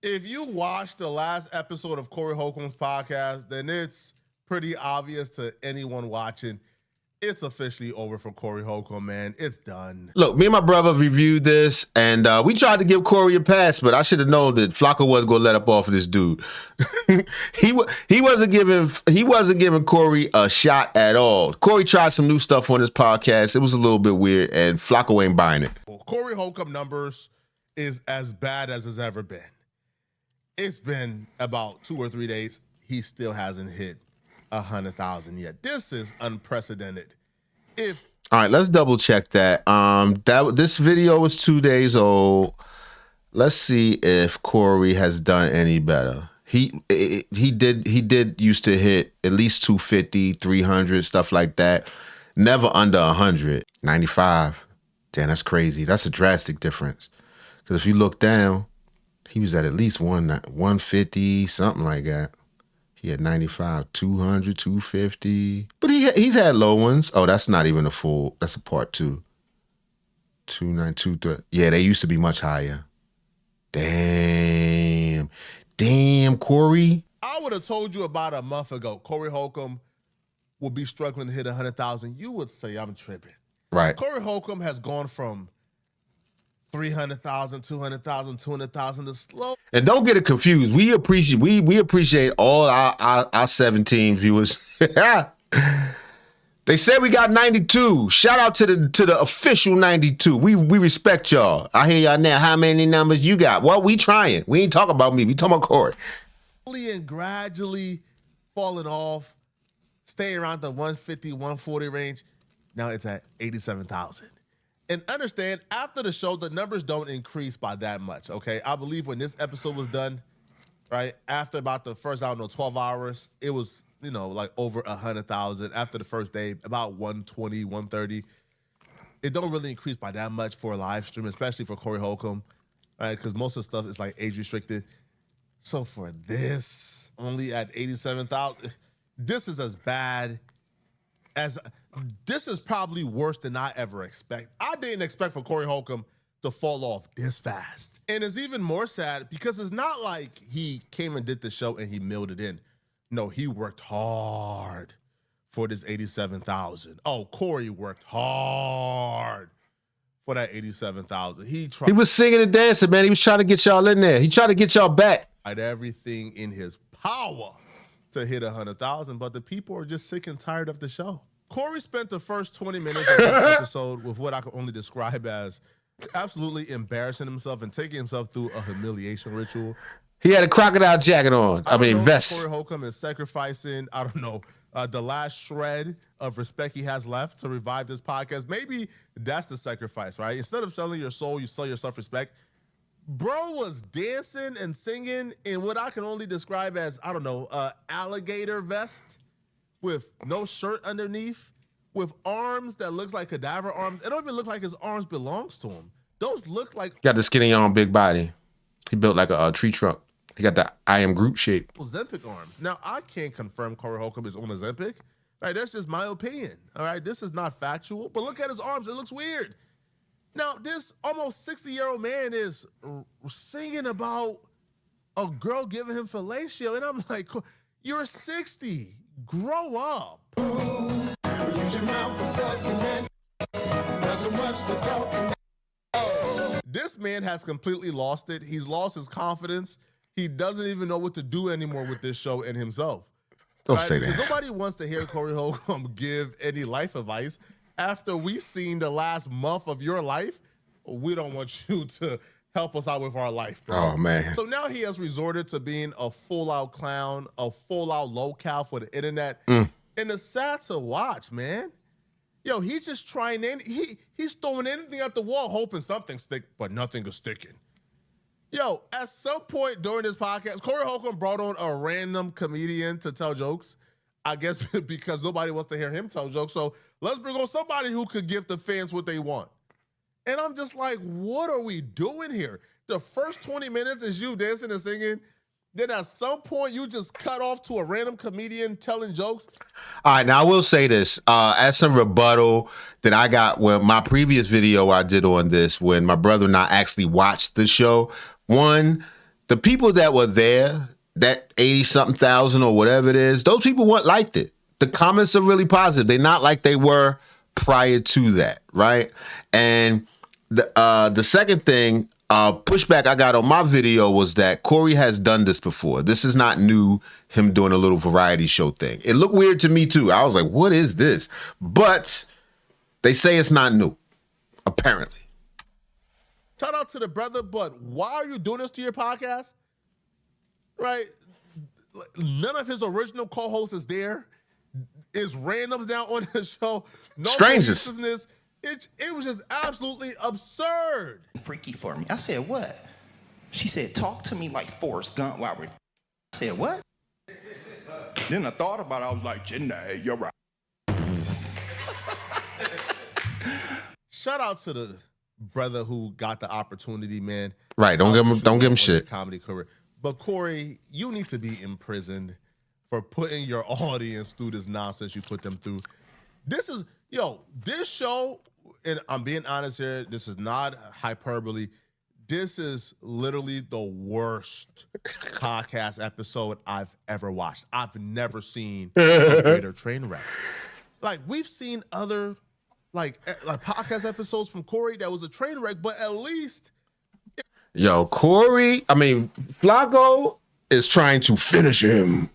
If you watch the last episode of Corey Holcomb's podcast, then it's pretty obvious to anyone watching. It's officially over for Corey Holcomb, man. It's done. Look, me and my brother reviewed this, and we tried to give Corey a pass, but I should have known that Flacco wasn't going to let up off of this dude. he wasn't giving Corey a shot at all. Corey tried some new stuff on his podcast. It was a little bit weird, and Flacco ain't buying it. Well, Corey Holcomb numbers is as bad as it's ever been. It's been about 2 or 3 days. He still hasn't hit 100,000 yet. This is unprecedented. All right, let's double check that. This video was 2 days old. Let's see if Corey has done any better. He did used to hit at least 250, 300, stuff like that. Never under 100. 95. Damn, that's crazy. That's a drastic difference. Because if you look down, he was at least 150, something like that. He had 95, 200, 250. But he's had low ones. Oh, that's not even a full. That's a part 2. 292. Yeah, they used to be much higher. Damn, Corey. I would have told you about a month ago, Corey Holcomb will be struggling to hit 100,000. You would say I'm tripping. Right. Corey Holcomb has gone from 300,000, 200,000, 200,000 to slow. And don't get it confused. We appreciate all our 17 viewers. They said we got 92. Shout out to the official 92. We respect y'all. I hear y'all now. How many numbers you got? Well, we trying. We ain't talking about me. We talking about Corey. And gradually falling off, staying around the 150, 140 range. Now it's at 87,000. And understand, after the show, the numbers don't increase by that much, okay? I believe when this episode was done, right, after about the first, 12 hours, it was, like over 100,000. After the first day, about 120, 130. It don't really increase by that much for a live stream, especially for Corey Holcomb, right? Because most of the stuff is like age restricted. So for this, only at 87,000, this is as bad as... This is probably worse than I ever expect. I didn't expect for Corey Holcomb to fall off this fast. And it's even more sad because it's not like he came and did the show and he milled it in. No, he worked hard for this 87,000. Oh, Corey worked hard for that 87,000. He was singing and dancing, man. He was trying to get y'all in there. He tried to get y'all back. Tried everything in his power to hit 100,000, but the people are just sick and tired of the show. Corey spent the first 20 minutes of this episode with what I could only describe as absolutely embarrassing himself and taking himself through a humiliation ritual. He had a crocodile jacket on. Vest. Corey Holcomb is sacrificing, the last shred of respect he has left to revive this podcast. Maybe that's the sacrifice, right? Instead of selling your soul, you sell your self-respect. Bro was dancing and singing in what I can only describe as, alligator vest with no shirt underneath, with arms that looks like cadaver arms. It don't even look like his arms belongs to him. Those look like... Got the skinny on, big body. He built like a tree trunk. He got the I am Groot shape. Ozempic arms. Now, I can't confirm Corey Holcomb is on Ozempic. Right, that's just my opinion. All right, this is not factual, but look at his arms. It looks weird. Now, this almost 60-year-old man is singing about a girl giving him fellatio, and I'm like, you're 60. Grow up. This man has completely lost it. He's lost his confidence. He doesn't even know what to do anymore with this show and himself. Don't say that. Because nobody wants to hear Corey Holcomb give any life advice. After we've seen the last month of your life, we don't want you to help us out with our life, bro. Oh, man. So now he has resorted to being a full-out clown, a full-out locale for the internet. And it's sad to watch, man. Yo, he's just trying, he's throwing anything at the wall, hoping something stick, but nothing is sticking. Yo, at some point during this podcast, Corey Holcomb brought on a random comedian to tell jokes. I guess because nobody wants to hear him tell jokes. So let's bring on somebody who could give the fans what they want. And I'm just like, what are we doing here? The first 20 minutes is you dancing and singing. Then at some point, you just cut off to a random comedian telling jokes. All right, now I will say this. As some rebuttal that I got with my previous video I did on this, when my brother and I actually watched the show, one, the people that were there, that 80-something thousand or whatever it is, those people liked it. The comments are really positive. They're not like they were prior to that, right? And the second thing, pushback I got on my video was that Corey has done this before. This is not new, him doing a little variety show thing. It looked weird to me too. I was like, what is this? But they say it's not new, apparently. Shout out to the brother, but why are you doing this to your podcast? Right? None of his original co-hosts is there. It's randoms now on the show. No Strangers. It was just absolutely absurd. Freaky for me. I said, what? She said, talk to me like Forrest Gump while we're... I said, what? Then I thought about it. I was like, Janae, you're right. Shout out to the brother who got the opportunity, man. Right, don't give him shit. Comedy career. But Corey, you need to be imprisoned for putting your audience through this nonsense you put them through. This show, and I'm being honest here, this is not hyperbole. This is literally the worst podcast episode I've ever watched. I've never seen a greater train wreck. Like, we've seen other like podcast episodes from Corey that was a train wreck, but at least Flacco is trying to finish him.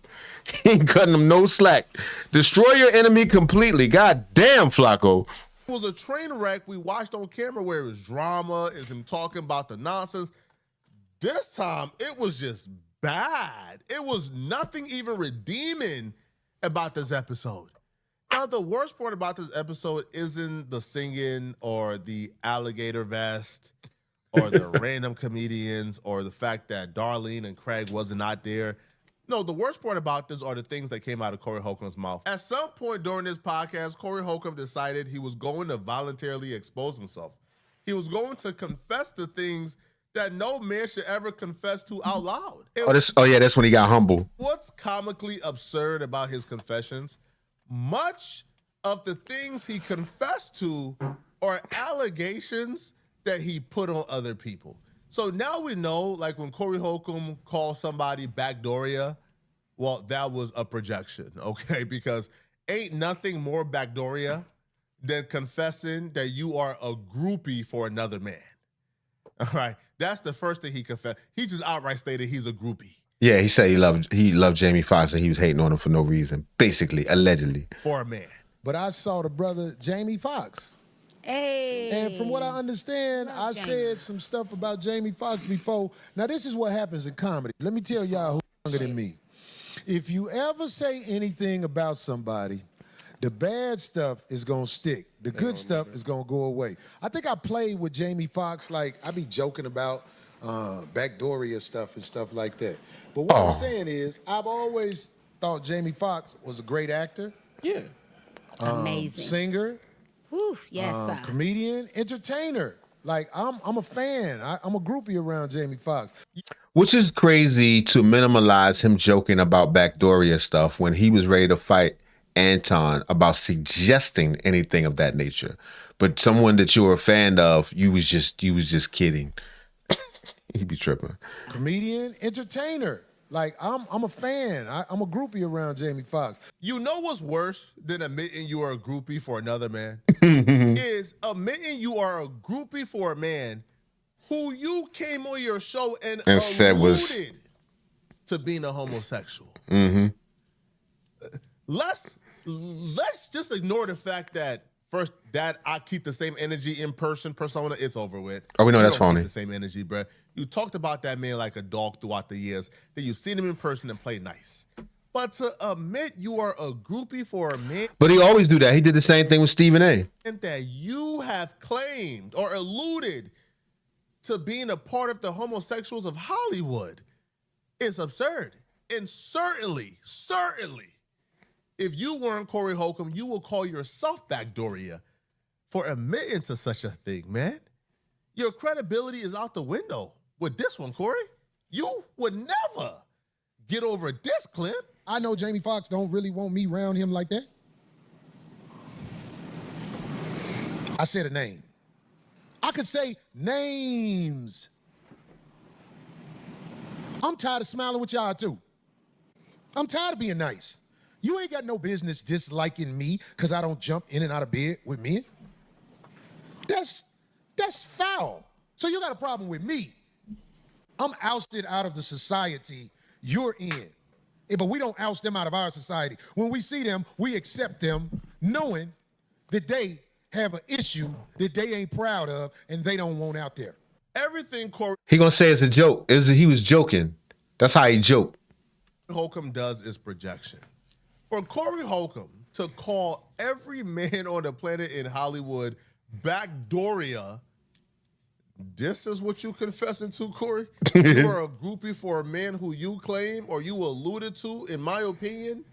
He ain't cutting him no slack. Destroy your enemy completely. God damn, Flacco. It was a train wreck we watched on camera where it was drama, is him talking about the nonsense. This time, it was just bad. It was nothing even redeeming about this episode. Now, the worst part about this episode isn't the singing or the alligator vest or the random comedians or the fact that Darlene and Craig wasn't out there. No, the worst part about this are the things that came out of Corey Holcomb's mouth. At some point during this podcast, Corey Holcomb decided he was going to voluntarily expose himself. He was going to confess the things that no man should ever confess to out loud. That's when he got humble. What's comically absurd about his confessions? Much of the things he confessed to are allegations that he put on other people. So now we know, like when Corey Holcomb called somebody backdooria, well, that was a projection, okay? Because ain't nothing more backdooria than confessing that you are a groupie for another man. All right, that's the first thing he confessed. He just outright stated he's a groupie. Yeah, he said he loved Jamie Foxx and he was hating on him for no reason. Basically, allegedly. For a man. But I saw the brother Jamie Foxx. Hey. And from what I understand, I said some stuff about Jamie Foxx before. Now, this is what happens in comedy. Let me tell y'all who's younger than me. If you ever say anything about somebody, the bad stuff is going to stick. The good stuff is going to go away. I think I played with Jamie Foxx, like, I be joking about backdooria stuff and stuff like that. But what I'm saying is, I've always thought Jamie Foxx was a great actor. Yeah. Amazing. Singer. Oof, yes, sir. Comedian, entertainer. Like, I'm a fan. I'm a groupie around Jamie Foxx. Which is crazy to minimalize him joking about backdooria stuff when he was ready to fight Anton about suggesting anything of that nature. But someone that you were a fan of, you was just kidding. He be tripping. Comedian, entertainer. Like, I'm a fan. I'm a groupie around Jamie Foxx. You know what's worse than admitting you are a groupie for another man? Is admitting you are a groupie for a man who you came on your show and said was to being a homosexual. Mm-hmm. Let's just ignore the fact that first that I keep the same energy in person persona. It's over with. Oh, we know You that's don't keep phony. The same energy, bro. You talked about that man like a dog throughout the years. Then you've seen him in person and play nice. But to admit you are a groupie for a man, But he always do that. He did the same thing with Stephen A. that you have claimed or alluded to being a part of the homosexuals of Hollywood is absurd. And certainly, if you weren't Corey Holcomb, you will call yourself backdooria for admitting to such a thing, man. Your credibility is out the window with this one, Corey. You would never get over this clip. I know Jamie Foxx don't really want me around him like that. I said a name. I could say names. I'm tired of smiling with y'all too. I'm tired of being nice. You ain't got no business disliking me because I don't jump in and out of bed with men. That's foul. So you got a problem with me. I'm ousted out of the society you're in. But we don't oust them out of our society. When we see them, we accept them knowing that they have an issue that they ain't proud of and they don't want out there. Everything Corey He gonna say it's a joke. He was joking. That's how he joked. Holcomb does is projection. For Corey Holcomb to call every man on the planet in Hollywood backdooria, this is what you confessing to, Corey? You are a groupie for a man who you claim or you alluded to, in my opinion,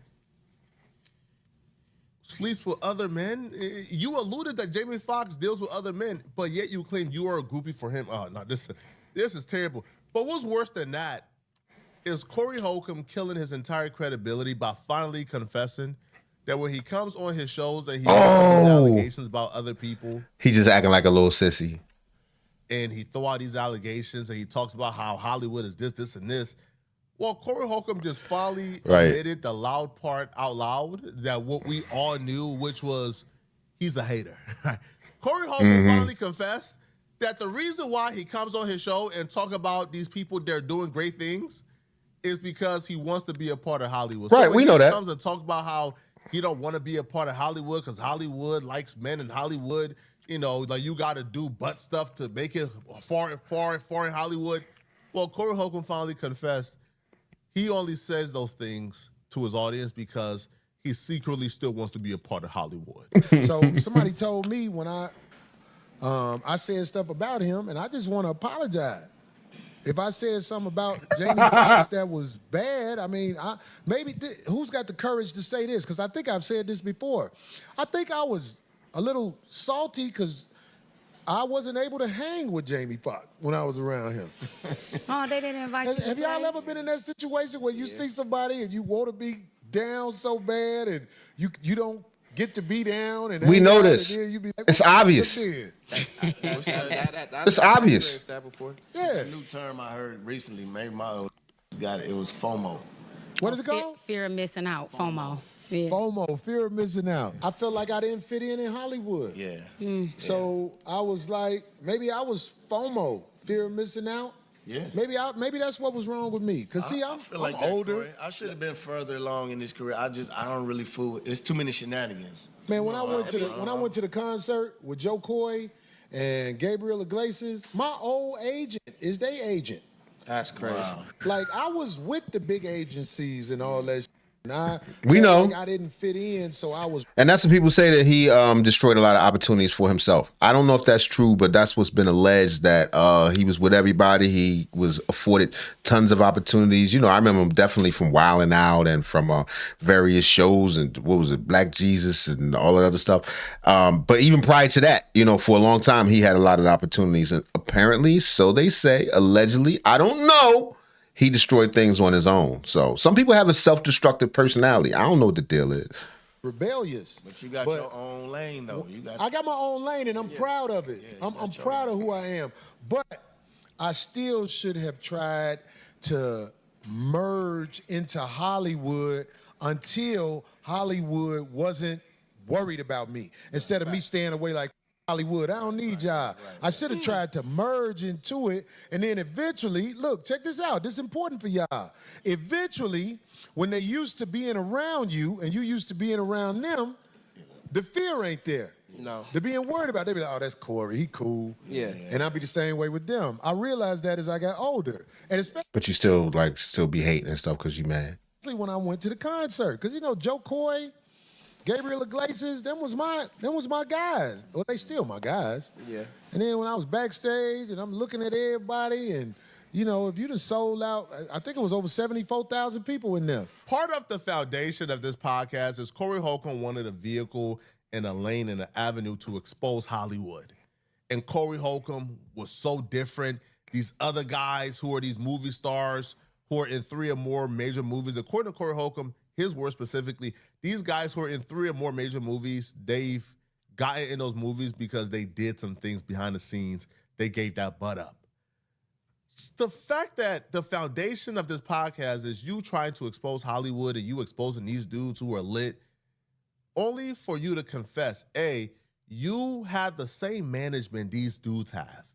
sleeps with other men. You alluded that Jamie Foxx deals with other men, but yet you claim you are a groupie for him. Oh, no, this is terrible. But what's worse than that is Corey Holcomb killing his entire credibility by finally confessing that when he comes on his shows and he makes these allegations about other people. He's just acting like a little sissy. And he throw out these allegations and he talks about how Hollywood is this, this, and this. Well, Corey Holcomb just finally admitted the loud part out loud, that what we all knew, which was he's a hater. Corey Holcomb finally confessed that the reason why he comes on his show and talk about these people that are doing great things is because he wants to be a part of Hollywood. Right, so when we know that. He comes and talks about how he don't want to be a part of Hollywood because Hollywood likes men in Hollywood. You know, like you got to do butt stuff to make it far in Hollywood. Well, Corey Holcomb finally confessed he only says those things to his audience because he secretly still wants to be a part of Hollywood. So somebody told me when I said stuff about him, and I just want to apologize. If I said something about Jamie Foxx that was bad, I mean, who's got the courage to say this? Because I think I've said this before. I think I was a little salty because I wasn't able to hang with Jamie Foxx when I was around him. Oh, they didn't invite you. Have y'all ever been in that situation where you see somebody and you want to be down so bad and you don't get to be down? And we know this. Like, it's obvious. It's obvious. Yeah. A new term I heard recently, maybe my old got it. It was FOMO. What is it called? Fear of missing out. FOMO. Yeah. FOMO, fear of missing out. I felt like I didn't fit in Hollywood. Yeah. So I was like, maybe I was FOMO, fear of missing out. Yeah. Maybe that's what was wrong with me. Cause see, I feel like I'm that, older. Corey. I should have been further along in this career. I don't really fool. It's too many shenanigans. Man, when I went to the concert with Joe Coy and Gabriel Iglesias, my old agent is their agent. That's crazy. Wow. Like I was with the big agencies and all that. And we know like I didn't fit in, so I was. And that's what people say, that he destroyed a lot of opportunities for himself. I don't know if that's true, but that's what's been alleged, that he was with everybody. He was afforded tons of opportunities. You know, I remember him definitely from Wildin' Out and from various shows and what was it, Black Jesus and all that other stuff. But even prior to that, you know, for a long time, he had a lot of opportunities. And apparently, so they say, allegedly, I don't know, he destroyed things on his own. So some people have a self-destructive personality. I don't know what the deal is. Rebellious. But you got your own lane, though. I got my own lane, and I'm proud of it. Yeah, I'm proud of who I am. But I still should have tried to merge into Hollywood until Hollywood wasn't worried about me. Instead of me staying away like Hollywood, I don't need y'all. I should have tried to merge into it, and then eventually, look, check this out. This is important for y'all. Eventually, when they used to being around you and you used to being around them, the fear ain't there. No. They're being worried about it. They be like, oh, that's Corey, he cool. Yeah. And I'll be the same way with them. I realized that as I got older. And especially But you still be hating and stuff because you mad. when I went to the concert. Because, you know, Joe Coy, Gabriel Iglesias, them was my guys. Well, they still my guys. Yeah. And then when I was backstage and I'm looking at everybody, and you know, if you just sold out, I think it was over 74,000 people in there. Part of the foundation of this podcast is Corey Holcomb wanted a vehicle and a lane and an avenue to expose Hollywood. And Corey Holcomb was so different. These other guys who are these movie stars who are in 3 or more major movies, according to Corey Holcomb, his words specifically, these guys who are in 3 or more major movies, they've gotten in those movies because they did some things behind the scenes. They gave that butt up. The fact that the foundation of this podcast is you trying to expose Hollywood and you exposing these dudes who are lit, only for you to confess, A, you had the same management these dudes have.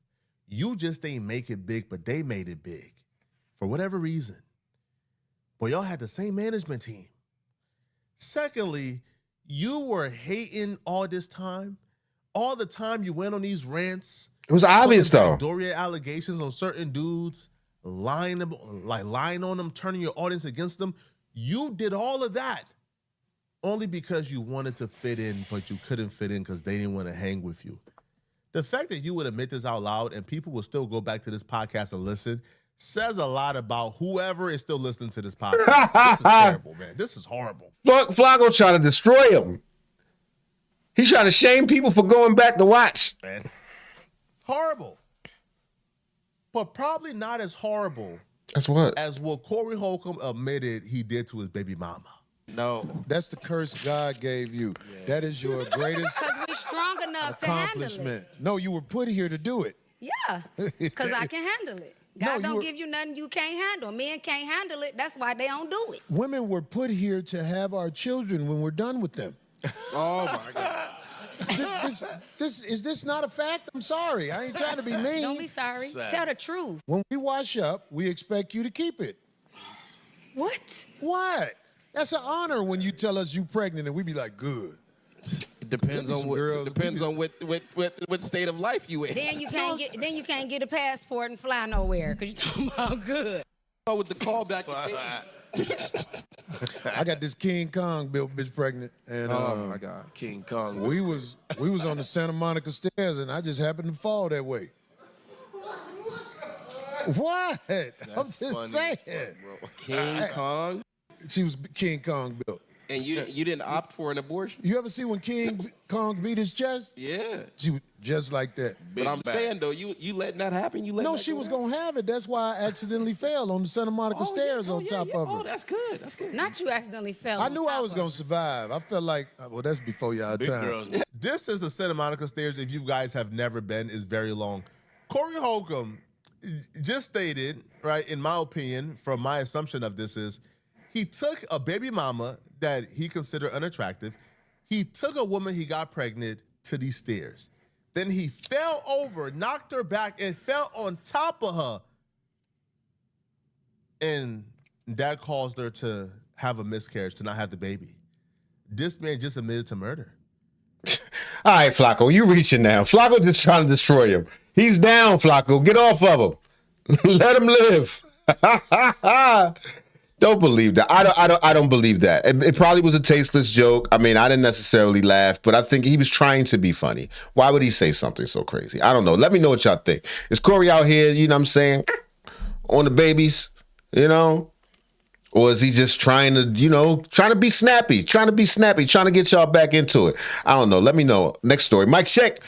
You just ain't make it big, but they made it big for whatever reason. But y'all had the same management team. Secondly, you were hating all this time. All the time you went on these rants. It was obvious though. Doria allegations on certain dudes, lying on them, turning your audience against them. You did all of that only because you wanted to fit in, but you couldn't fit in because they didn't want to hang with you. The fact that you would admit this out loud and people will still go back to this podcast and listen says a lot about whoever is still listening to this podcast. This is terrible, man. This is horrible. Flacco trying to destroy him. He's trying to shame people for going back to watch. Man. Horrible. But probably not as horrible as what Corey Holcomb admitted he did to his baby mama. No, that's the curse God gave you. Yeah. That is your greatest Because we're strong enough to handle it. No, you were put here to do it. Yeah, because I can handle it. God don't give you nothing you can't handle. Men can't handle it. That's why they don't do it. Women were put here to have our children when we're done with them. Oh, my God. Is this not a fact? I'm sorry. I ain't trying to be mean. Don't be sorry. Sad. Tell the truth. When we wash up, we expect you to keep it. What? What? That's an honor when you tell us you pregnant and we be like, good. It depends on what state of life you in. Then you can't get a passport and fly nowhere because you're talking about good. With the callback. I got this King Kong built bitch pregnant, and oh my God, King Kong. We was on the Santa Monica stairs, and I just happened to fall that way. What? I'm just saying. King Kong. She was King Kong built. And you didn't opt for an abortion? You ever see when King Kong beat his chest? Yeah. She was just like that. But I'm saying though, you letting that happen? No, she was gonna have it. That's why I accidentally fell on the Santa Monica stairs on top of her. Oh, that's good. That's good. Not you accidentally fell. I knew I was gonna survive. I felt like, well, that's before y'all Big time. girls. This is the Santa Monica stairs. If you guys have never been, is very long. Corey Holcomb just stated, right, in my opinion, from my assumption of this is, he took a baby mama that he considered unattractive. He took a woman he got pregnant to these stairs. Then he fell over, knocked her back, and fell on top of her. And that caused her to have a miscarriage, to not have the baby. This man just admitted to murder. All right, Flacco, you reaching now. Flacco just trying to destroy him. He's down, Flacco. Get off of him. Let him live. Don't believe that. I don't believe that. It probably was a tasteless joke. I mean, I didn't necessarily laugh, but I think he was trying to be funny. Why would he say something so crazy? I don't know. Let me know what y'all think. Is Corey out here, you know what I'm saying, on the babies, you know? Or is he just trying to be snappy, trying to get y'all back into it? I don't know. Let me know. Next story. Mike, check.